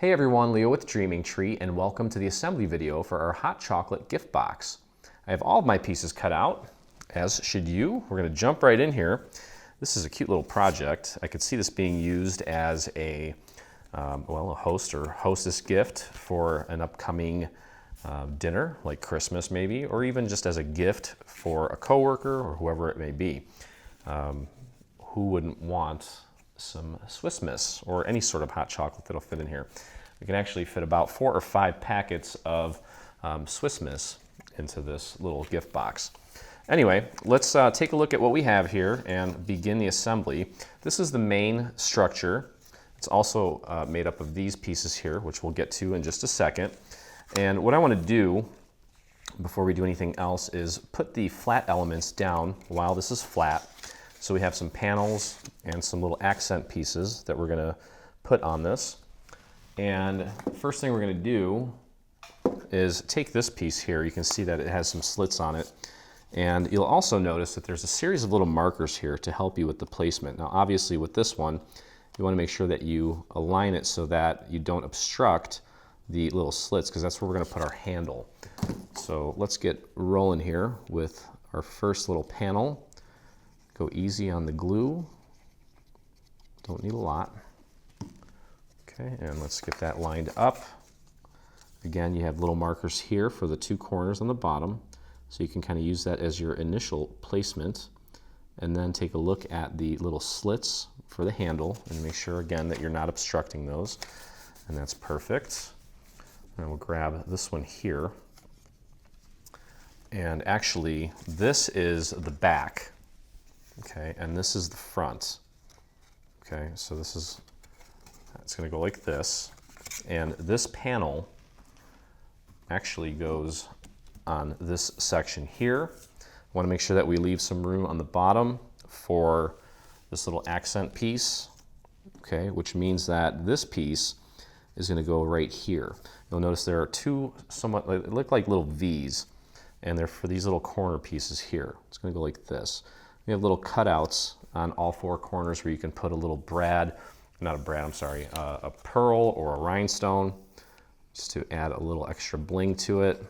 Hey everyone, Leo with Dreaming Tree, and welcome to the assembly video for our hot chocolate gift box. I have all of my pieces cut out, as should you. We're going to jump right in here. This is a cute little project. I could see this being used as a host or hostess gift for an upcoming dinner, like Christmas maybe, or even just as a gift for a coworker or whoever it may be. Who wouldn't want some Swiss Miss or any sort of hot chocolate that'll fit in here? We can actually fit about 4 or 5 packets of Swiss Miss into this little gift box. Anyway, let's take a look at what we have here and begin the assembly. This is the main structure. It's also made up of these pieces here, which we'll get to in just a second. And what I want to do before we do anything else is put the flat elements down while this is flat. So we have some panels and some little accent pieces that we're going to put on this. And first thing we're going to do is take this piece here. You can see that it has some slits on it. And you'll also notice that there's a series of little markers here to help you with the placement. Now obviously with this one, you want to make sure that you align it so that you don't obstruct the little slits, because that's where we're going to put our handle. So let's get rolling here with our first little panel. Go easy on the glue. Don't need a lot. Okay, and let's get that lined up. Again, you have little markers here for the 2 corners on the bottom, so you can kind of use that as your initial placement. And then take a look at the little slits for the handle and make sure again that you're not obstructing those. And that's perfect. And we'll grab this one here. And actually, this is the back. Okay, and this is the front. Okay, so it's going to go like this. And this panel actually goes on this section here. I want to make sure that we leave some room on the bottom for this little accent piece. Okay, which means that this piece is going to go right here. You'll notice there are 2 somewhat, they look like little V's, and they're for these little corner pieces here. It's going to go like this. We have little cutouts on all 4 corners where you can put a little a pearl or a rhinestone, just to add a little extra bling to it.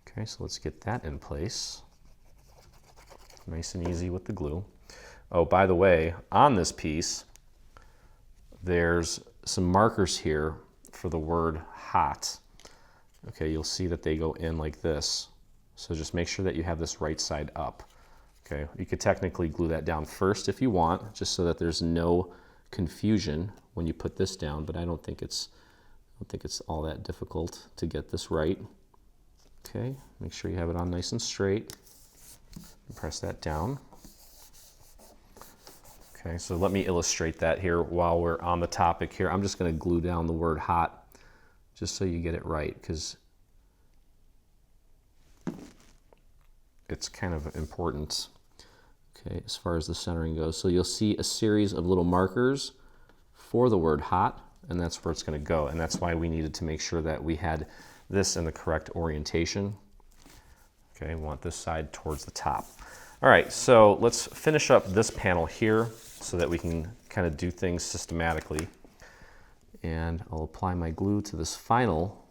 Okay, so let's get that in place. Nice and easy with the glue. Oh, by the way, on this piece, there's some markers here for the word hot. Okay, you'll see that they go in like this. So just make sure that you have this right side up. Okay, you could technically glue that down first if you want, just so that there's no confusion when you put this down, but I don't think it's all that difficult to get this right. Okay, make sure you have it on nice and straight. And press that down. Okay, so let me illustrate that here while we're on the topic here. I'm just going to glue down the word hot just so you get it right, because it's kind of important, okay, as far as the centering goes. So you'll see a series of little markers for the word hot, and that's where it's going to go. And that's why we needed to make sure that we had this in the correct orientation. Okay, we want this side towards the top. All right, so let's finish up this panel here so that we can kind of do things systematically. And I'll apply my glue to this final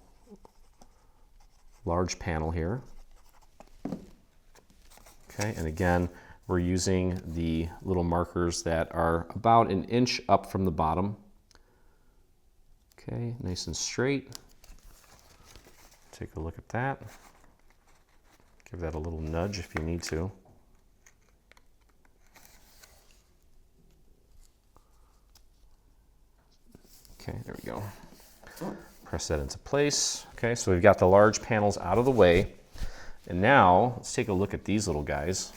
large panel here. Okay, and again, we're using the little markers that are about 1 inch up from the bottom. Okay, nice and straight. Take a look at that. Give that a little nudge if you need to. Okay, there we go. Press that into place. Okay, so we've got the large panels out of the way. And now let's take a look at these little guys.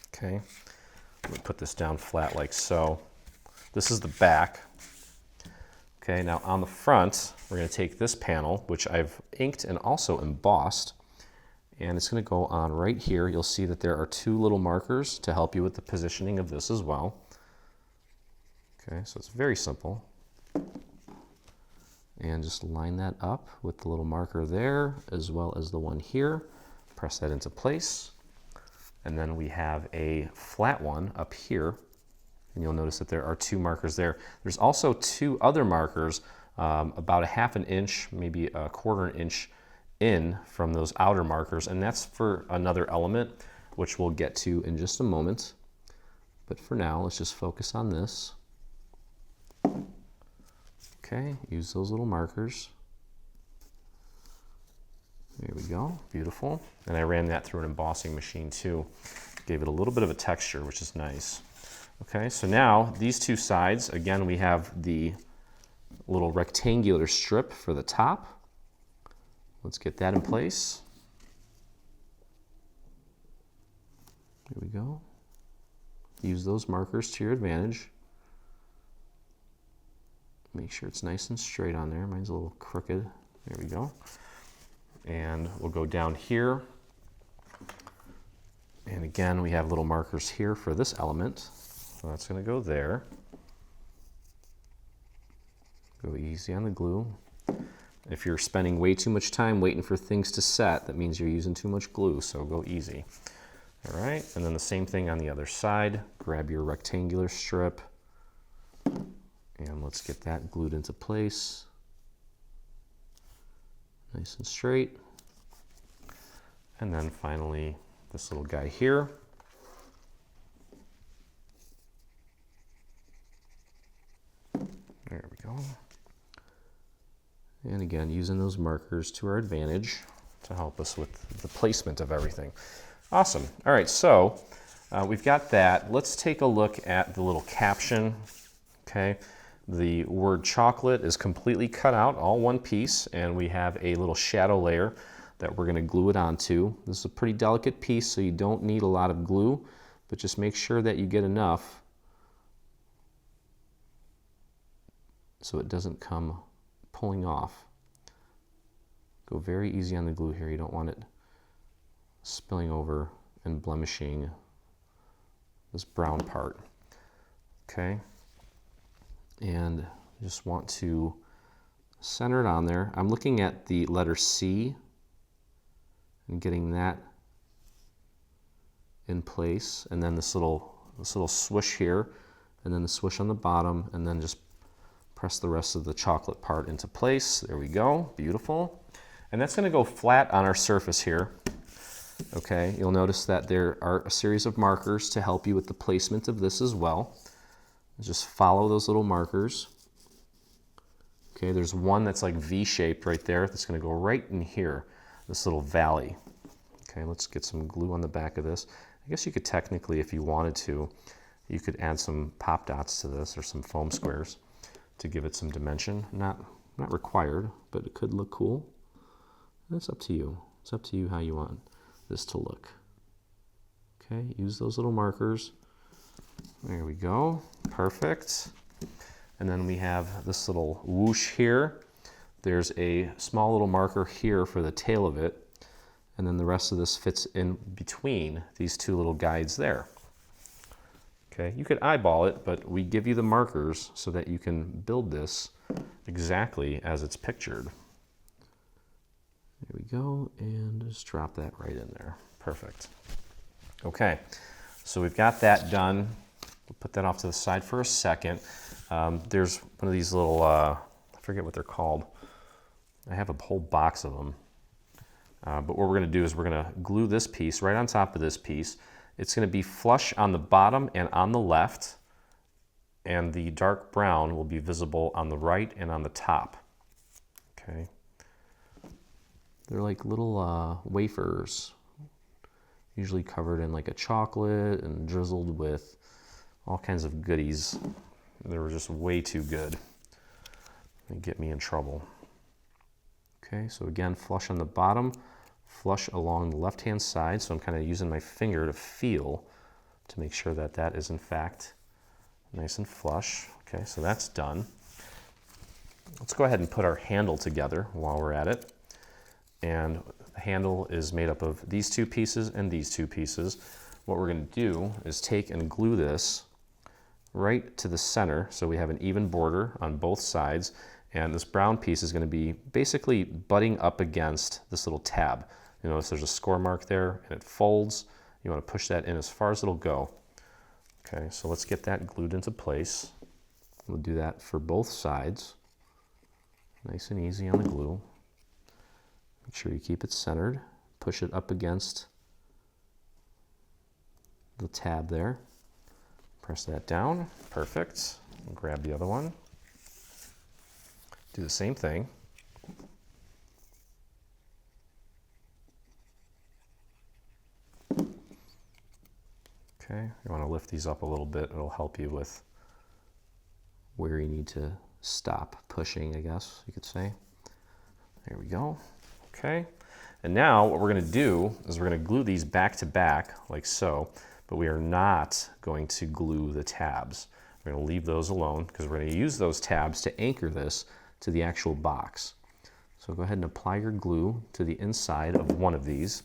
Okay, let me put this down flat like so. This is the back. Okay, now on the front, we're going to take this panel, which I've inked and also embossed, and it's going to go on right here. You'll see that there are 2 little markers to help you with the positioning of this as well. Okay, so it's very simple. And just line that up with the little marker there, as well as the one here. Press that into place. And then we have a flat one up here. And you'll notice that there are 2 markers there. There's also 2 other markers about a 1/2 inch, maybe a 1/4 inch in from those outer markers, and that's for another element, which we'll get to in just a moment. But for now, let's just focus on this. Okay, use those little markers. There we go, beautiful. And I ran that through an embossing machine too. Gave it a little bit of a texture, which is nice. Okay, so now these 2 sides, again, we have the little rectangular strip for the top. Let's get that in place. There we go. Use those markers to your advantage. Make sure it's nice and straight on there. Mine's a little crooked. There we go. And we'll go down here. And again, we have little markers here for this element. So that's going to go there. Go easy on the glue. If you're spending way too much time waiting for things to set, that means you're using too much glue, so go easy. All right, and then the same thing on the other side. Grab your rectangular strip, and let's get that glued into place. Nice and straight. And then finally, this little guy here. There we go. And again, using those markers to our advantage to help us with the placement of everything. Awesome. All right, so we've got that. Let's take a look at the little caption. Okay, the word chocolate is completely cut out, all one piece, and we have a little shadow layer that we're going to glue it onto. This is a pretty delicate piece, so you don't need a lot of glue, but just make sure that you get enough so it doesn't come pulling off. Go very easy on the glue here. You don't want it spilling over and blemishing this brown part. Okay, and just want to center it on there. I'm looking at the letter C and getting that in place, and then this little swish here, and then the swish on the bottom, and then just press the rest of the chocolate part into place. There we go, beautiful. And that's going to go flat on our surface here. Okay, you'll notice that there are a series of markers to help you with the placement of this as well. Just follow those little markers. Okay, there's one that's like V-shaped right there that's going to go right in here, this little valley. Okay, let's get some glue on the back of this. I guess you could technically, if you wanted to, you could add some pop dots to this or some foam squares to give it some dimension. Not required, but it could look cool. That's up to you. It's up to you how you want this to look. Okay, use those little markers. There we go, perfect. And then we have this little whoosh here. There's a small little marker here for the tail of it, and then the rest of this fits in between these 2 little guides there. Okay, you could eyeball it, but we give you the markers so that you can build this exactly as it's pictured. There we go, and just drop that right in there. Perfect. Okay, so we've got that done. We'll put that off to the side for a second. There's one of these little, I forget what they're called. I have a whole box of them. But what we're going to do is we're going to glue this piece right on top of this piece. It's going to be flush on the bottom and on the left, and the dark brown will be visible on the right and on the top. Okay. They're like little wafers, usually covered in like a chocolate and drizzled with all kinds of goodies. They were just way too good. They get me in trouble. Okay, so again, flush on the bottom, flush along the left-hand side. So I'm kind of using my finger to feel to make sure that that is in fact nice and flush. Okay, so that's done. Let's go ahead and put our handle together while we're at it. And the handle is made up of these 2 pieces and these 2 pieces. What we're going to do is take and glue this right to the center so we have an even border on both sides, and this brown piece is going to be basically butting up against this little tab. You notice there's a score mark there and it folds. You want to push that in as far as it'll go. Okay, so let's get that glued into place. We'll do that for both sides. Nice and easy on the glue. Make sure you keep it centered. Push it up against the tab there. Press that down. Perfect. And grab the other one. Do the same thing. Okay, you want to lift these up a little bit. It'll help you with where you need to stop pushing, I guess you could say. There we go. Okay, and now what we're going to do is we're going to glue these back to back like so, but we are not going to glue the tabs. We're going to leave those alone because we're going to use those tabs to anchor this to the actual box. So go ahead and apply your glue to the inside of one of these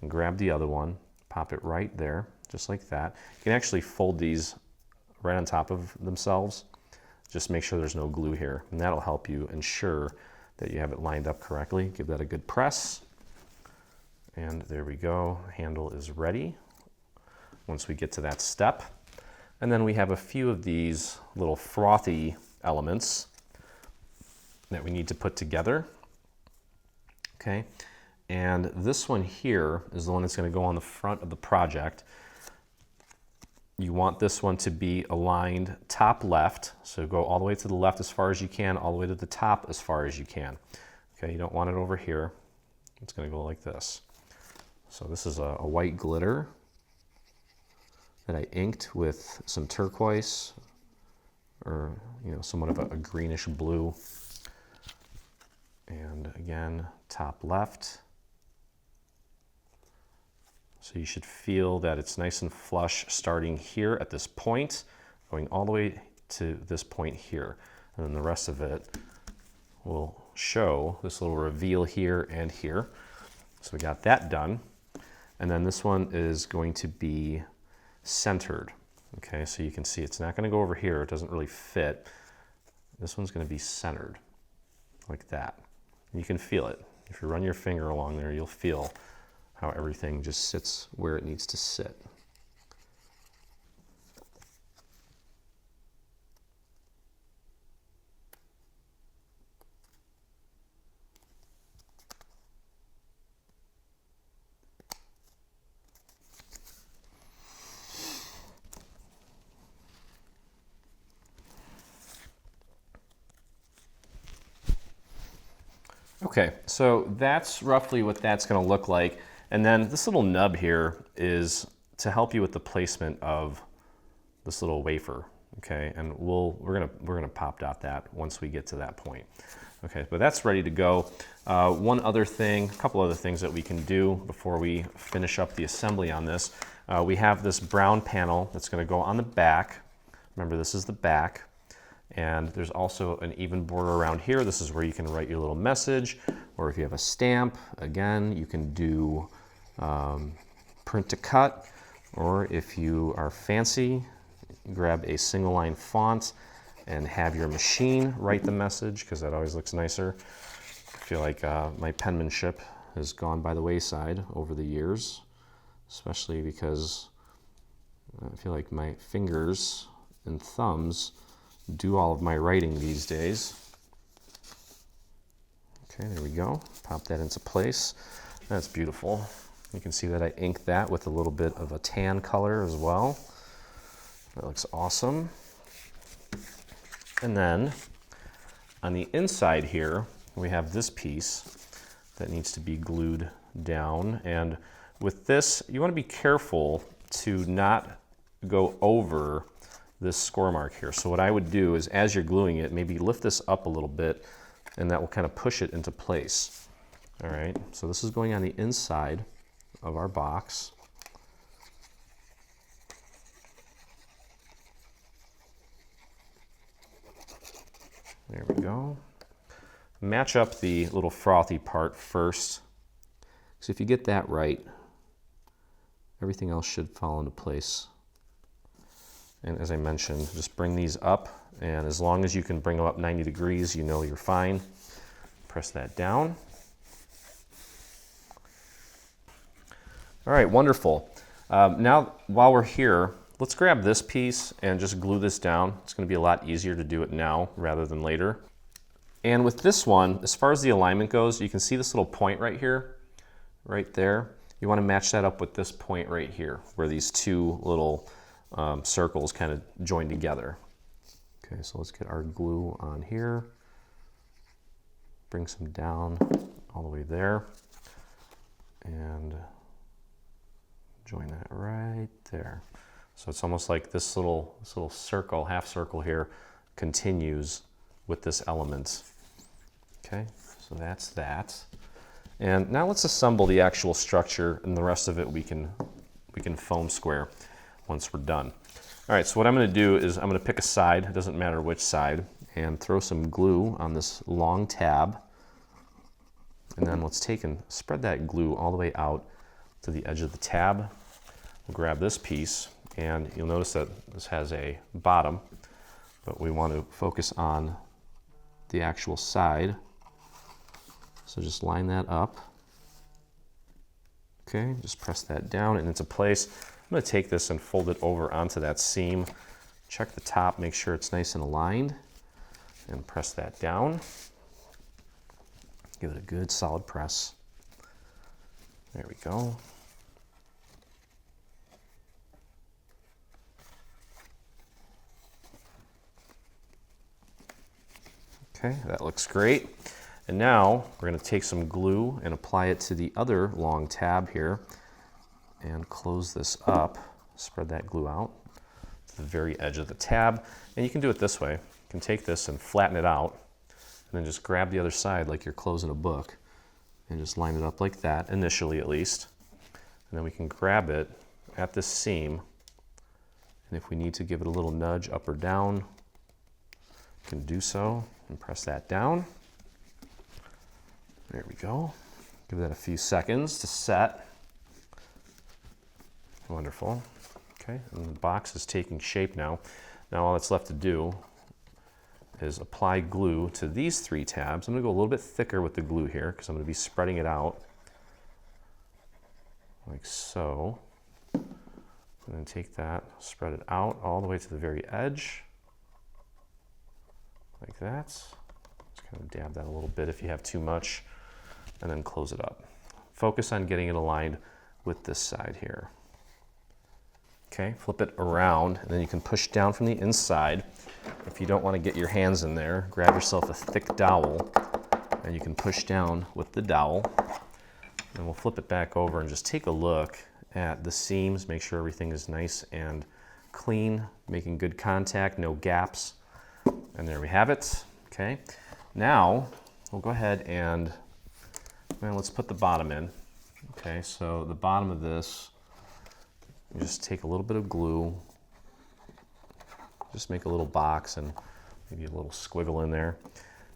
and grab the other one, pop it right there, just like that. You can actually fold these right on top of themselves. Just make sure there's no glue here, and that'll help you ensure that you have it lined up correctly. Give that a good press, and there we go. Handle is ready once we get to that step. And then we have a few of these little frothy elements that we need to put together. Okay, and this one here is the one that's going to go on the front of the project. You want this one to be aligned top left, so go all the way to the left as far as you can, all the way to the top as far as you can. Okay, you don't want it over here. It's going to go like this. So this is a white glitter that I inked with some turquoise, or somewhat of a greenish blue. And again, top left. So you should feel that it's nice and flush starting here at this point, going all the way to this point here. And then the rest of it will show this little reveal here and here. So we got that done. And then this one is going to be centered. Okay, so you can see it's not going to go over here. It doesn't really fit. This one's going to be centered like that. And you can feel it. If you run your finger along there, you'll feel how everything just sits where it needs to sit. Okay, so that's roughly what that's going to look like. And then this little nub here is to help you with the placement of this little wafer. Okay, and we're gonna pop dot that once we get to that point. Okay, but that's ready to go. One other thing, a couple other things that we can do before we finish up the assembly on this. We have this brown panel that's going to go on the back. Remember, this is the back. And there's also an even border around here. This is where you can write your little message, or if you have a stamp, again, you can do print to cut, or if you are fancy, grab a single line font and have your machine write the message, because that always looks nicer. I feel like my penmanship has gone by the wayside over the years, especially because I feel like my fingers and thumbs do all of my writing these days. Okay, there we go. Pop that into place. That's beautiful. You can see that I inked that with a little bit of a tan color as well. That looks awesome. And then on the inside here, we have this piece that needs to be glued down. And with this, you want to be careful to not go over this score mark here. So what I would do is, as you're gluing it, maybe lift this up a little bit, and that will kind of push it into place. All right, so this is going on the inside of our box. There we go. Match up the little frothy part first. So if you get that right, everything else should fall into place. And as I mentioned, just bring these up, and as long as you can bring them up 90 degrees, you know you're fine. Press that down. All right, wonderful. Now, while we're here, let's grab this piece and just glue this down. It's going to be a lot easier to do it now rather than later. And with this one, as far as the alignment goes, you can see this little point right here, right there. You want to match that up with this point right here, where these two little circles kind of join together. Okay, so let's get our glue on here. Bring some down all the way there. And join that right there. So it's almost like this little circle, half circle here, continues with this element. Okay, so that's that. And now let's assemble the actual structure, and the rest of it we can foam square once we're done. All right, so what I'm going to do is I'm going to pick a side, it doesn't matter which side, and throw some glue on this long tab. And then let's take and spread that glue all the way out to the edge of the tab. We'll grab this piece, and you'll notice that this has a bottom, but we want to focus on the actual side. So just line that up. Okay, just press that down and into place. I'm going to take this and fold it over onto that seam. Check the top, make sure it's nice and aligned, and press that down. Give it a good solid press. There we go. Okay, that looks great. And now we're going to take some glue and apply it to the other long tab here and close this up. Spread that glue out to the very edge of the tab. And you can do it this way. You can take this and flatten it out and then just grab the other side like you're closing a book and just line it up like that, initially at least. And then we can grab it at this seam, and if we need to give it a little nudge up or down, we can do so and press that down. There we go. Give that a few seconds to set. Wonderful. Okay, and the box is taking shape now. Now all that's left to do is apply glue to these three tabs. I'm going to go a little bit thicker with the glue here because I'm going to be spreading it out like so. And then take that, spread it out all the way to the very edge like that. Just kind of dab that a little bit if you have too much, and then close it up. Focus on getting it aligned with this side here. Okay, flip it around, and then you can push down from the inside. If you don't want to get your hands in there, grab yourself a thick dowel, and you can push down with the dowel. And we'll flip it back over and just take a look at the seams, make sure everything is nice and clean, making good contact, no gaps. And there we have it. Okay, now we'll go ahead and let's put the bottom in. Okay, so the bottom of this, you just take a little bit of glue, just make a little box and maybe a little squiggle in there.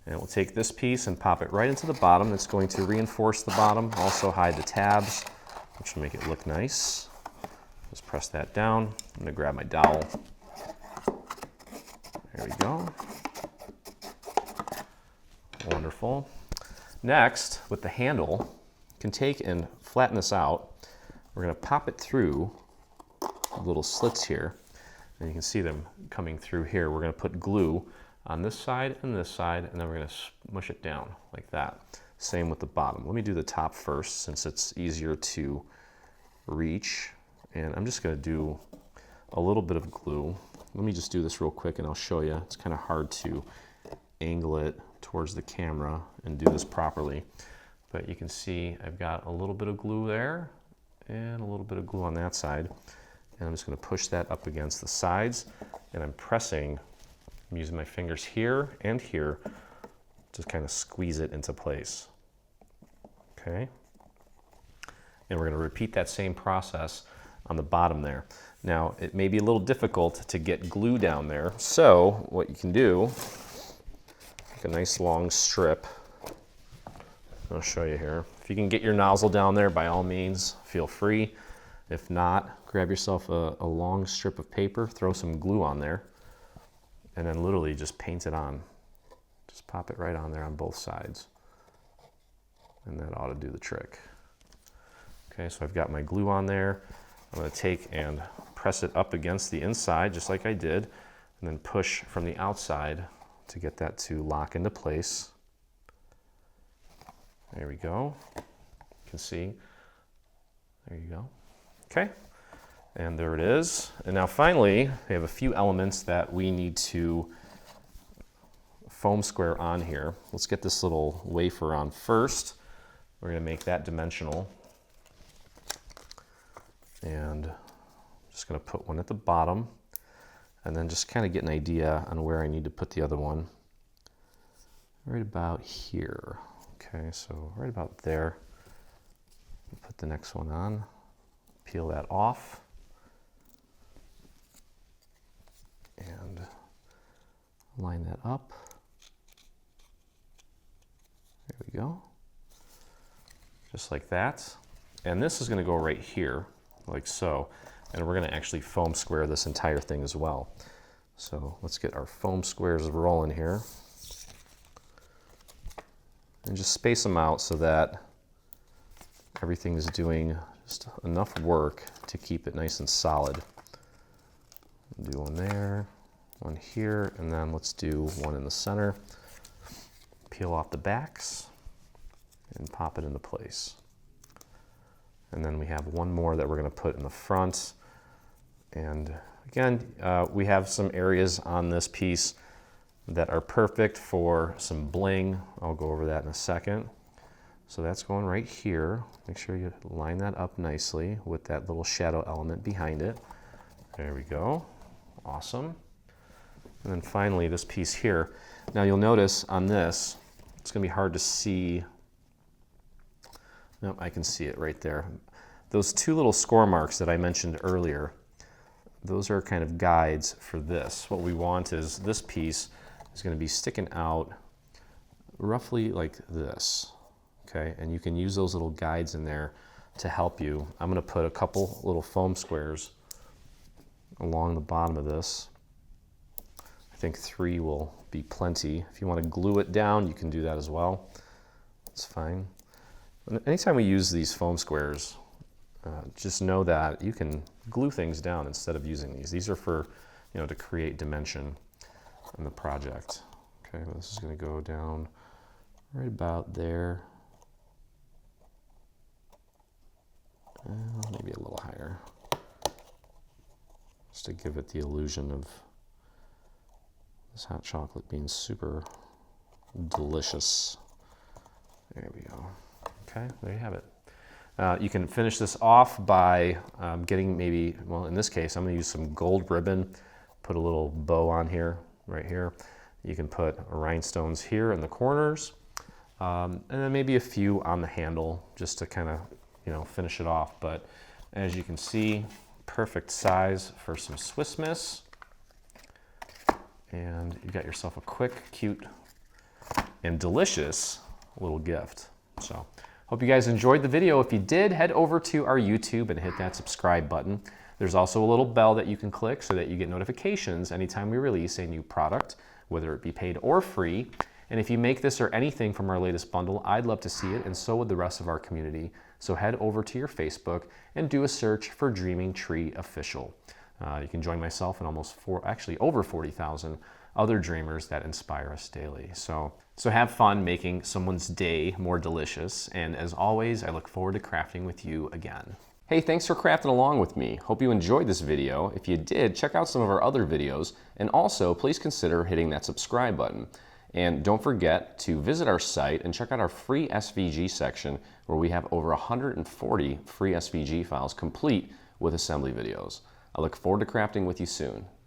And we'll take this piece and pop it right into the bottom. That's going to reinforce the bottom, also hide the tabs, which will make it look nice. Just press that down. I'm going to grab my dowel. There we go. Wonderful. Next, with the handle, you can take and flatten this out. We're going to pop it through little slits here, and you can see them coming through here. We're going to put glue on this side, and then we're going to smush it down like that. Same with the bottom. Let me do the top first since it's easier to reach, and I'm just going to do a little bit of glue. Let me just do this real quick and I'll show you. It's kind of hard to angle it towards the camera and do this properly, but you can see I've got a little bit of glue there and a little bit of glue on that side, and I'm just going to push that up against the sides, and I'm using my fingers here and here to kind of squeeze it into place. Okay, and we're going to repeat that same process on the bottom there. Now it may be a little difficult to get glue down there, so what you can do, take a nice long strip. I'll show you here. If you can get your nozzle down there, by all means, feel free. If not, grab yourself a long strip of paper, throw some glue on there, and then literally just paint it on. Just pop it right on there on both sides. And that ought to do the trick. Okay, so I've got my glue on there. I'm going to take and press it up against the inside, just like I did, and then push from the outside to get that to lock into place. There we go. You can see. There you go. Okay. And there it is. And now finally, we have a few elements that we need to foam square on here. Let's get this little wafer on first. We're going to make that dimensional. And I'm just going to put one at the bottom and then just kind of get an idea on where I need to put the other one. Right about here. Okay, so right about there. Put the next one on, peel that off, and line that up. There we go. Just like that. And this is going to go right here, like so. And we're going to actually foam square this entire thing as well. So let's get our foam squares rolling here. And just space them out so that everything is doing just enough work to keep it nice and solid. Do one there, one here, and then let's do one in the center. Peel off the backs and pop it into place. And then we have one more that we're going to put in the front. And again, we have some areas on this piece that are perfect for some bling. I'll go over that in a second. So that's going right here. Make sure you line that up nicely with that little shadow element behind it. There we go. Awesome. And then finally, this piece here. Now you'll notice on this, it's going to be hard to see. Nope, I can see it right there. Those two little score marks that I mentioned earlier, those are kind of guides for this. What we want is this piece is going to be sticking out roughly like this. Okay, and you can use those little guides in there to help you. I'm going to put a couple little foam squares along the bottom of this. I think 3 will be plenty. If you want to glue it down, you can do that as well. It's fine. Anytime we use these foam squares, just know that you can glue things down instead of using these. These are for, to create dimension in the project. Okay, well, this is going to go down right about there. Maybe a little higher, just to give it the illusion of this hot chocolate being super delicious. There we go. Okay, there you have it. You can finish this off by getting maybe, well, in this case, I'm going to use some gold ribbon, put a little bow on here, right here. You can put rhinestones here in the corners, and then maybe a few on the handle just to kind of, finish it off. But as you can see, perfect size for some Swiss Miss. And you got yourself a quick, cute, and delicious little gift. So hope you guys enjoyed the video. If you did, head over to our YouTube and hit that subscribe button. There's also a little bell that you can click so that you get notifications anytime we release a new product, whether it be paid or free. And if you make this or anything from our latest bundle, I'd love to see it, and so would the rest of our community. So head over to your Facebook and do a search for Dreaming Tree Official. You can join myself and over 40,000 other dreamers that inspire us daily. So have fun making someone's day more delicious. And as always, I look forward to crafting with you again. Hey, thanks for crafting along with me. Hope you enjoyed this video. If you did, check out some of our other videos. And also, please consider hitting that subscribe button. And don't forget to visit our site and check out our free SVG section, where we have over 140 free SVG files complete with assembly videos. I look forward to crafting with you soon.